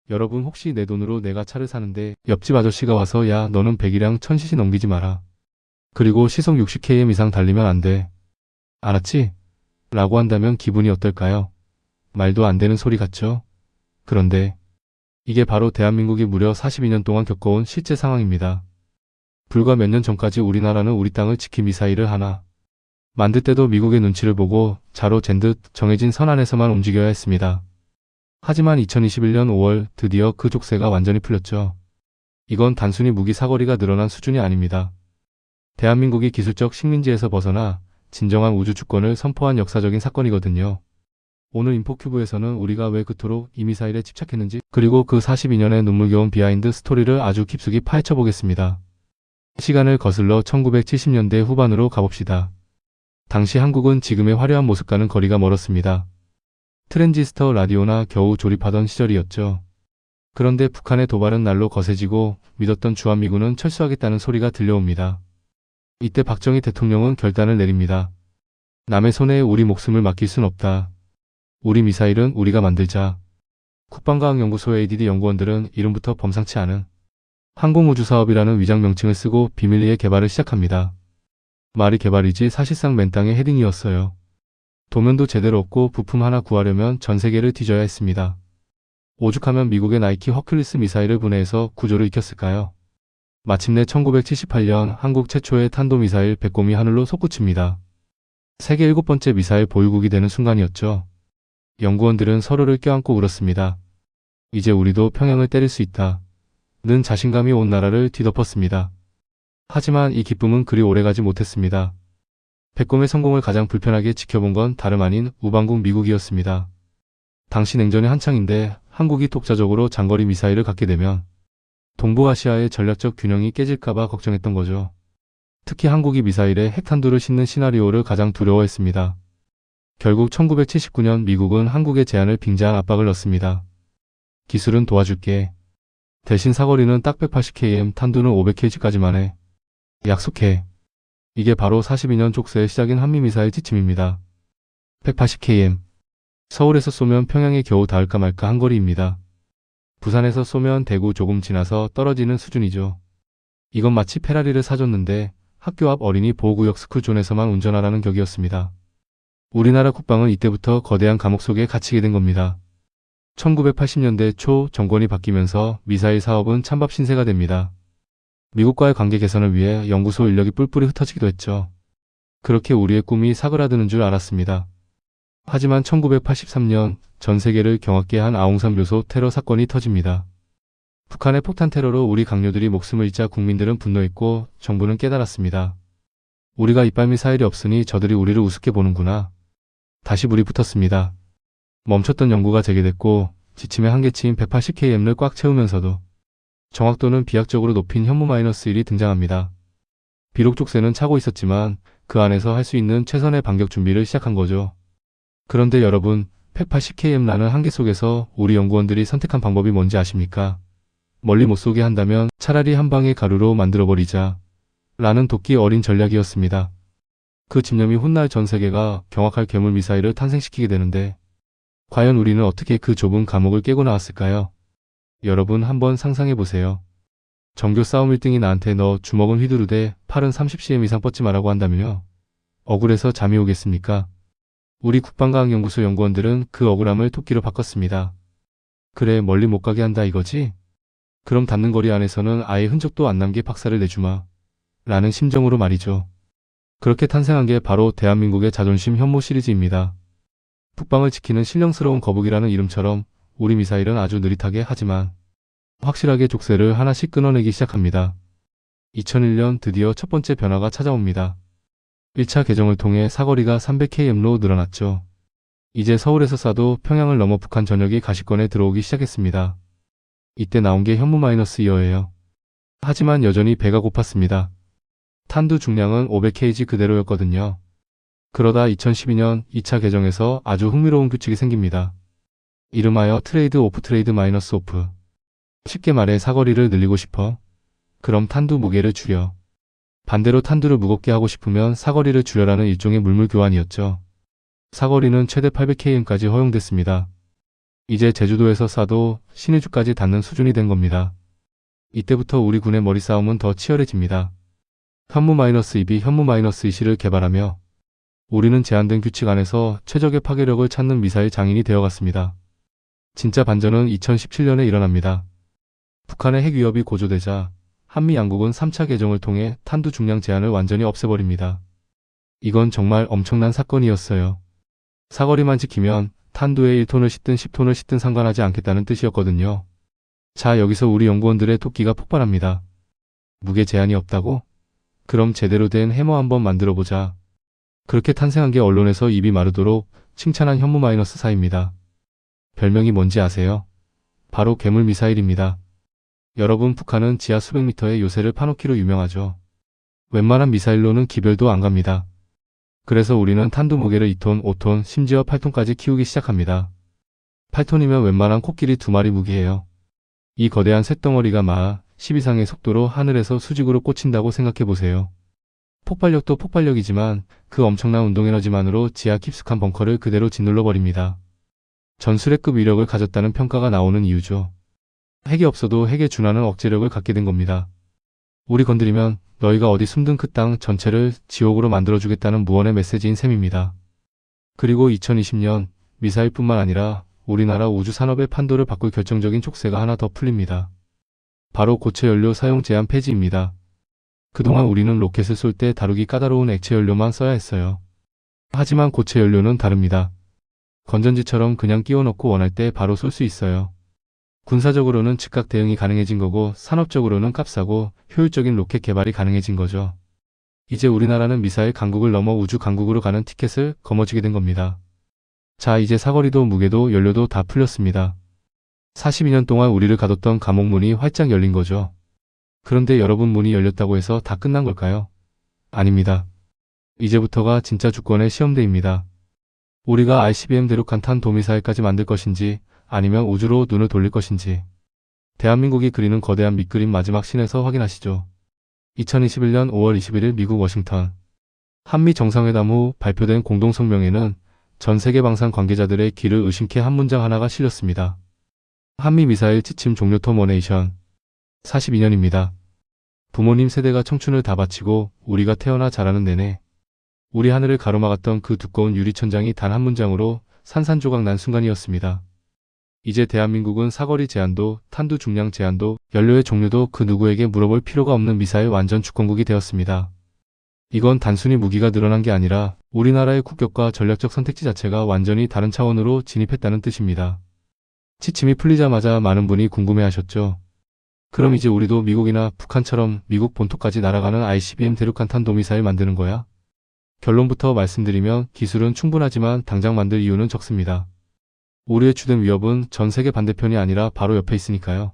여러분 혹시 내 돈으로 내가 차를 사는데 옆집 아저씨가 와서 야 너는 100이랑 1000cc 넘기지 마라. 그리고 시속 60km 이상 달리면 안 돼. 알았지? 라고 한다면 기분이 어떨까요? 말도 안 되는 소리 같죠? 그런데 이게 바로 대한민국이 무려 42년 동안 겪어온 실제 상황입니다. 불과 몇 년 전까지 우리나라는 우리 땅을 지킬 미사일을 하나 만들 때도 미국의 눈치를 보고 자로 잰 듯 정해진 선 안에서만 움직여야 했습니다. 하지만 2021년 5월 드디어 그 족쇄가 완전히 풀렸죠. 이건 단순히 무기 사거리가 늘어난 수준이 아닙니다. 대한민국이 기술적 식민지에서 벗어나 진정한 우주 주권을 선포한 역사적인 사건이거든요. 오늘 인포큐브에서는 우리가 왜 그토록 이 미사일에 집착했는지 그리고 그 42년의 눈물겨운 비하인드 스토리를 아주 깊숙이 파헤쳐 보겠습니다. 시간을 거슬러 1970년대 후반으로 가봅시다. 당시 한국은 지금의 화려한 모습과는 거리가 멀었습니다. 트랜지스터 라디오나 겨우 조립하던 시절이었죠. 그런데 북한의 도발은 날로 거세지고 믿었던 주한미군은 철수하겠다는 소리가 들려옵니다. 이때 박정희 대통령은 결단을 내립니다. 남의 손에 우리 목숨을 맡길 순 없다. 우리 미사일은 우리가 만들자. 국방과학연구소 ADD 연구원들은 이름부터 범상치 않은 항공우주사업이라는 위장 명칭을 쓰고 비밀리에 개발을 시작합니다. 말이 개발이지 사실상 맨 땅의 헤딩이었어요. 도면도 제대로 없고 부품 하나 구하려면 전 세계를 뒤져야 했습니다. 오죽하면 미국의 나이키 허큘리스 미사일을 분해해서 구조를 익혔을까요? 마침내 1978년 한국 최초의 탄도미사일 백곰이 하늘로 솟구칩니다. 세계 7번째 미사일 보유국이 되는 순간이었죠. 연구원들은 서로를 껴안고 울었습니다. 이제 우리도 평양을 때릴 수 있다. 는 자신감이 온 나라를 뒤덮었습니다. 하지만 이 기쁨은 그리 오래가지 못했습니다. 백곰의 성공을 가장 불편하게 지켜본 건 다름 아닌 우방국 미국이었습니다. 당시 냉전이 한창인데 한국이 독자적으로 장거리 미사일을 갖게 되면 동북아시아의 전략적 균형이 깨질까봐 걱정했던 거죠. 특히 한국이 미사일에 핵탄두를 싣는 시나리오를 가장 두려워했습니다. 결국 1979년 미국은 한국의 제안을 빙자한 압박을 넣습니다. 기술은 도와줄게. 대신 사거리는 딱 180km, 탄두는 500kg까지만 해. 약속해. 이게 바로 42년 족쇄의 시작인 한미미사일 지침입니다. 180km. 서울에서 쏘면 평양에 겨우 닿을까 말까 한 거리입니다. 부산에서 쏘면 대구 조금 지나서 떨어지는 수준이죠. 이건 마치 페라리를 사줬는데 학교 앞 어린이 보호구역 스쿨존에서만 운전하라는 격이었습니다. 우리나라 국방은 이때부터 거대한 감옥 속에 갇히게 된 겁니다. 1980년대 초 정권이 바뀌면서 미사일 사업은 찬밥 신세가 됩니다. 미국과의 관계 개선을 위해 연구소 인력이 뿔뿔이 흩어지기도 했죠. 그렇게 우리의 꿈이 사그라드는 줄 알았습니다. 하지만 1983년 전 세계를 경악게 한 아웅산 묘소 테러 사건이 터집니다. 북한의 폭탄 테러로 우리 강요들이 목숨을 잃자 국민들은 분노했고 정부는 깨달았습니다. 우리가 이빨 미사일이 없으니 저들이 우리를 우습게 보는구나. 다시 불이 붙었습니다. 멈췄던 연구가 재개됐고 지침의 한계치인 180km를 꽉 채우면서도 정확도는 비약적으로 높인 현무-1이 등장합니다. 비록 족쇄는 차고 있었지만 그 안에서 할 수 있는 최선의 반격 준비를 시작한 거죠. 그런데 여러분, 180km라는 한계 속에서 우리 연구원들이 선택한 방법이 뭔지 아십니까? 멀리 못 쏘게 한다면 차라리 한 방에 가루로 만들어버리자 라는 도끼 어린 전략이었습니다. 그 집념이 훗날 전 세계가 경악할 괴물 미사일을 탄생시키게 되는데 과연 우리는 어떻게 그 좁은 감옥을 깨고 나왔을까요? 여러분 한번 상상해보세요. 정교 싸움 1등이 나한테 너 주먹은 휘두르되 팔은 30cm 이상 뻗지 마라고 한다면요. 억울해서 잠이 오겠습니까? 우리 국방과학연구소 연구원들은 그 억울함을 토끼로 바꿨습니다. 그래 멀리 못 가게 한다 이거지? 그럼 닿는 거리 안에서는 아예 흔적도 안 남게 박살을 내주마. 라는 심정으로 말이죠. 그렇게 탄생한 게 바로 대한민국의 자존심 현무 시리즈입니다. 북방을 지키는 신령스러운 거북이라는 이름처럼 우리 미사일은 아주 느릿하게 하지만 확실하게 족쇄를 하나씩 끊어내기 시작합니다. 2001년 드디어 첫 번째 변화가 찾아옵니다. 1차 개정을 통해 사거리가 300km로 늘어났죠. 이제 서울에서 쏴도 평양을 넘어 북한 전역이 가시권에 들어오기 시작했습니다. 이때 나온 게 현무-2예요. 하지만 여전히 배가 고팠습니다. 탄두 중량은 500kg 그대로였거든요. 그러다 2012년 2차 개정에서 아주 흥미로운 규칙이 생깁니다. 이름하여 트레이드 오프 트레이드 마이너스 오프. 쉽게 말해 사거리를 늘리고 싶어? 그럼 탄두 무게를 줄여. 반대로 탄두를 무겁게 하고 싶으면 사거리를 줄여라는 일종의 물물 교환이었죠. 사거리는 최대 800km까지 허용됐습니다. 이제 제주도에서 쏴도 신의주까지 닿는 수준이 된 겁니다. 이때부터 우리 군의 머리 싸움은 더 치열해집니다. 현무-2B, 현무-2C를 개발하며 우리는 제한된 규칙 안에서 최적의 파괴력을 찾는 미사일 장인이 되어갔습니다. 진짜 반전은 2017년에 일어납니다. 북한의 핵 위협이 고조되자 한미 양국은 3차 개정을 통해 탄두 중량 제한을 완전히 없애버립니다. 이건 정말 엄청난 사건이었어요. 사거리만 지키면 탄두에 1톤을 싣든 10톤을 싣든 상관하지 않겠다는 뜻이었거든요. 자, 여기서 우리 연구원들의 토끼가 폭발합니다. 무게 제한이 없다고? 그럼 제대로 된 해머 한번 만들어보자. 그렇게 탄생한 게 언론에서 입이 마르도록 칭찬한 현무-4입니다. 별명이 뭔지 아세요? 바로 괴물 미사일입니다. 여러분, 북한은 지하 수백 미터의 요새를 파놓기로 유명하죠. 웬만한 미사일로는 기별도 안 갑니다. 그래서 우리는 탄두 무게를 2톤, 5톤, 심지어 8톤까지 키우기 시작합니다. 8톤이면 웬만한 코끼리 2마리 무게예요. 이 거대한 쇳덩어리가 마하 10 이상의 속도로 하늘에서 수직으로 꽂힌다고 생각해보세요. 폭발력도 폭발력이지만 그 엄청난 운동에너지만으로 지하 깊숙한 벙커를 그대로 짓눌러버립니다. 전술핵급 위력을 가졌다는 평가가 나오는 이유죠. 핵이 없어도 핵에 준하는 억제력을 갖게 된 겁니다. 우리 건드리면 너희가 어디 숨든 그 땅 전체를 지옥으로 만들어주겠다는 무언의 메시지인 셈입니다. 그리고 2020년 미사일뿐만 아니라 우리나라 우주산업의 판도를 바꿀 결정적인 촉새가 하나 더 풀립니다. 바로 고체연료 사용 제한 폐지입니다. 그동안 우리는 로켓을 쏠 때 다루기 까다로운 액체연료만 써야 했어요. 하지만 고체연료는 다릅니다. 건전지처럼 그냥 끼워 넣고 원할 때 바로 쏠 수 있어요. 군사적으로는 즉각 대응이 가능해진 거고 산업적으로는 값싸고 효율적인 로켓 개발이 가능해진 거죠. 이제 우리나라는 미사일 강국을 넘어 우주 강국으로 가는 티켓을 거머쥐게 된 겁니다. 자, 이제 사거리도 무게도 연료도 다 풀렸습니다. 42년 동안 우리를 가뒀던 감옥 문이 활짝 열린 거죠. 그런데 여러분, 문이 열렸다고 해서 다 끝난 걸까요? 아닙니다. 이제부터가 진짜 주권의 시험대입니다. 우리가 ICBM 대륙간 탄도미사일까지 만들 것인지 아니면 우주로 눈을 돌릴 것인지 대한민국이 그리는 거대한 밑그림 마지막 씬에서 확인하시죠. 2021년 5월 21일 미국 워싱턴 한미 정상회담 후 발표된 공동성명에는 전 세계 방산 관계자들의 귀를 의심케 한 문장 하나가 실렸습니다. 한미 미사일 지침 종료 터미네이션. 42년입니다. 부모님 세대가 청춘을 다 바치고 우리가 태어나 자라는 내내 우리 하늘을 가로막았던 그 두꺼운 유리천장이 단 한 문장으로 산산조각 난 순간이었습니다. 이제 대한민국은 사거리 제한도, 탄두 중량 제한도, 연료의 종류도 그 누구에게 물어볼 필요가 없는 미사일 완전 주권국이 되었습니다. 이건 단순히 무기가 늘어난 게 아니라 우리나라의 국격과 전략적 선택지 자체가 완전히 다른 차원으로 진입했다는 뜻입니다. 지침이 풀리자마자 많은 분이 궁금해하셨죠. 그럼 이제 우리도 미국이나 북한처럼 미국 본토까지 날아가는 ICBM 대륙간 탄도미사일 만드는 거야? 결론부터 말씀드리면 기술은 충분하지만 당장 만들 이유는 적습니다. 우리의 주된 위협은 전 세계 반대편이 아니라 바로 옆에 있으니까요.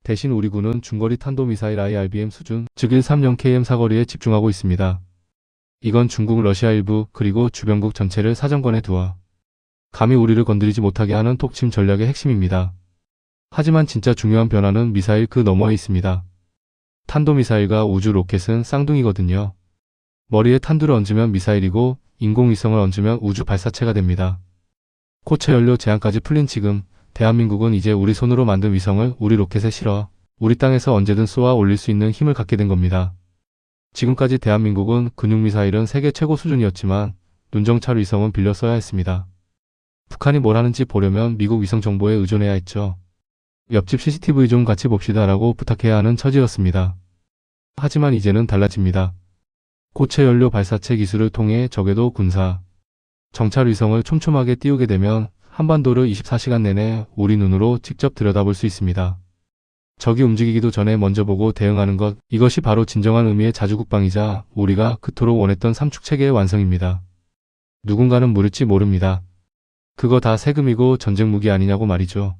대신 우리 군은 중거리 탄도미사일 IRBM 수준, 즉 130km 사거리에 집중하고 있습니다. 이건 중국, 러시아 일부, 그리고 주변국 전체를 사정권에 두어 감히 우리를 건드리지 못하게 하는 독침 전략의 핵심입니다. 하지만 진짜 중요한 변화는 미사일 그 너머에 있습니다. 탄도미사일과 우주 로켓은 쌍둥이거든요. 머리에 탄두를 얹으면 미사일이고 인공위성을 얹으면 우주 발사체가 됩니다. 고체 연료 제한까지 풀린 지금 대한민국은 이제 우리 손으로 만든 위성을 우리 로켓에 실어 우리 땅에서 언제든 쏘아 올릴 수 있는 힘을 갖게 된 겁니다. 지금까지 대한민국은 근육미사일은 세계 최고 수준이었지만 눈정찰 위성은 빌려 써야 했습니다. 북한이 뭘 하는지 보려면 미국 위성 정보에 의존해야 했죠. 옆집 CCTV 좀 같이 봅시다 라고 부탁해야 하는 처지였습니다. 하지만 이제는 달라집니다. 고체 연료 발사체 기술을 통해 적에도 군사, 정찰 위성을 촘촘하게 띄우게 되면 한반도를 24시간 내내 우리 눈으로 직접 들여다볼 수 있습니다. 적이 움직이기도 전에 먼저 보고 대응하는 것, 이것이 바로 진정한 의미의 자주국방이자 우리가 그토록 원했던 삼축체계의 완성입니다. 누군가는 물을지 모릅니다. 그거 다 세금이고 전쟁 무기 아니냐고 말이죠.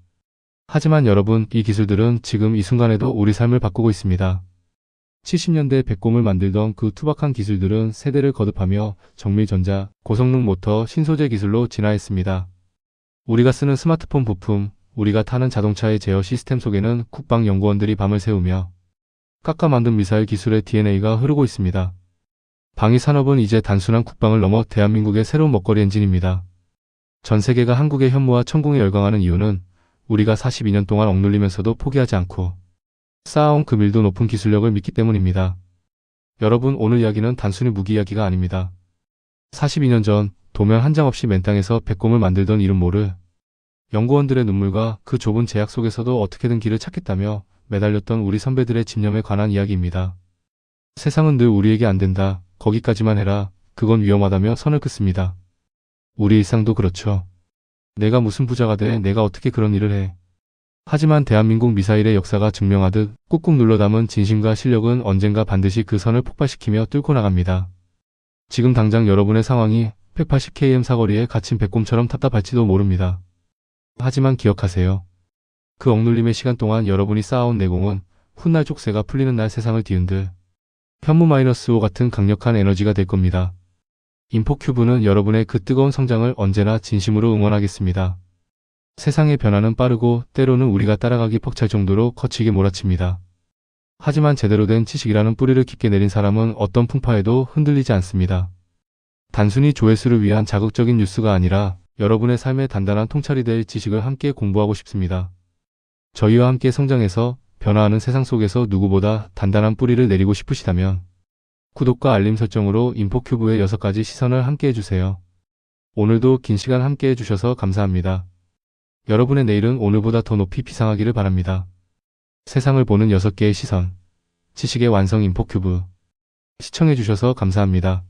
하지만 여러분, 이 기술들은 지금 이 순간에도 우리 삶을 바꾸고 있습니다. 70년대 백곰을 만들던 그 투박한 기술들은 세대를 거듭하며 정밀전자, 고성능 모터, 신소재 기술로 진화했습니다. 우리가 쓰는 스마트폰 부품, 우리가 타는 자동차의 제어 시스템 속에는 국방연구원들이 밤을 새우며 깎아 만든 미사일 기술의 DNA가 흐르고 있습니다. 방위산업은 이제 단순한 국방을 넘어 대한민국의 새로운 먹거리 엔진입니다. 전 세계가 한국의 현무와 천공에 열광하는 이유는 우리가 42년 동안 억눌리면서도 포기하지 않고 쌓아온 그 밀도 높은 기술력을 믿기 때문입니다. 여러분, 오늘 이야기는 단순히 무기 이야기가 아닙니다. 42년 전 도면 한 장 없이 맨땅에서 백곰을 만들던 이름 모를 연구원들의 눈물과 그 좁은 제약 속에서도 어떻게든 길을 찾겠다며 매달렸던 우리 선배들의 집념에 관한 이야기입니다. 세상은 늘 우리에게 안 된다, 거기까지만 해라, 그건 위험하다며 선을 긋습니다. 우리 일상도 그렇죠. 내가 무슨 부자가 돼, 내가 어떻게 그런 일을 해. 하지만 대한민국 미사일의 역사가 증명하듯 꾹꾹 눌러 담은 진심과 실력은 언젠가 반드시 그 선을 폭발시키며 뚫고 나갑니다. 지금 당장 여러분의 상황이 180km 사거리에 갇힌 백곰처럼 답답할지도 모릅니다. 하지만 기억하세요. 그 억눌림의 시간 동안 여러분이 쌓아온 내공은 훗날 족쇄가 풀리는 날 세상을 뒤흔들 현무-5 같은 강력한 에너지가 될 겁니다. 인포큐브는 여러분의 그 뜨거운 성장을 언제나 진심으로 응원하겠습니다. 세상의 변화는 빠르고 때로는 우리가 따라가기 벅찰 정도로 거칠게 몰아칩니다. 하지만 제대로 된 지식이라는 뿌리를 깊게 내린 사람은 어떤 풍파에도 흔들리지 않습니다. 단순히 조회수를 위한 자극적인 뉴스가 아니라 여러분의 삶의 단단한 통찰이 될 지식을 함께 공부하고 싶습니다. 저희와 함께 성장해서 변화하는 세상 속에서 누구보다 단단한 뿌리를 내리고 싶으시다면 구독과 알림 설정으로 인포큐브의 6가지 시선을 함께 해주세요. 오늘도 긴 시간 함께 해주셔서 감사합니다. 여러분의 내일은 오늘보다 더 높이 비상하기를 바랍니다. 세상을 보는 6개의 시선, 지식의 완성 인포큐브. 시청해주셔서 감사합니다.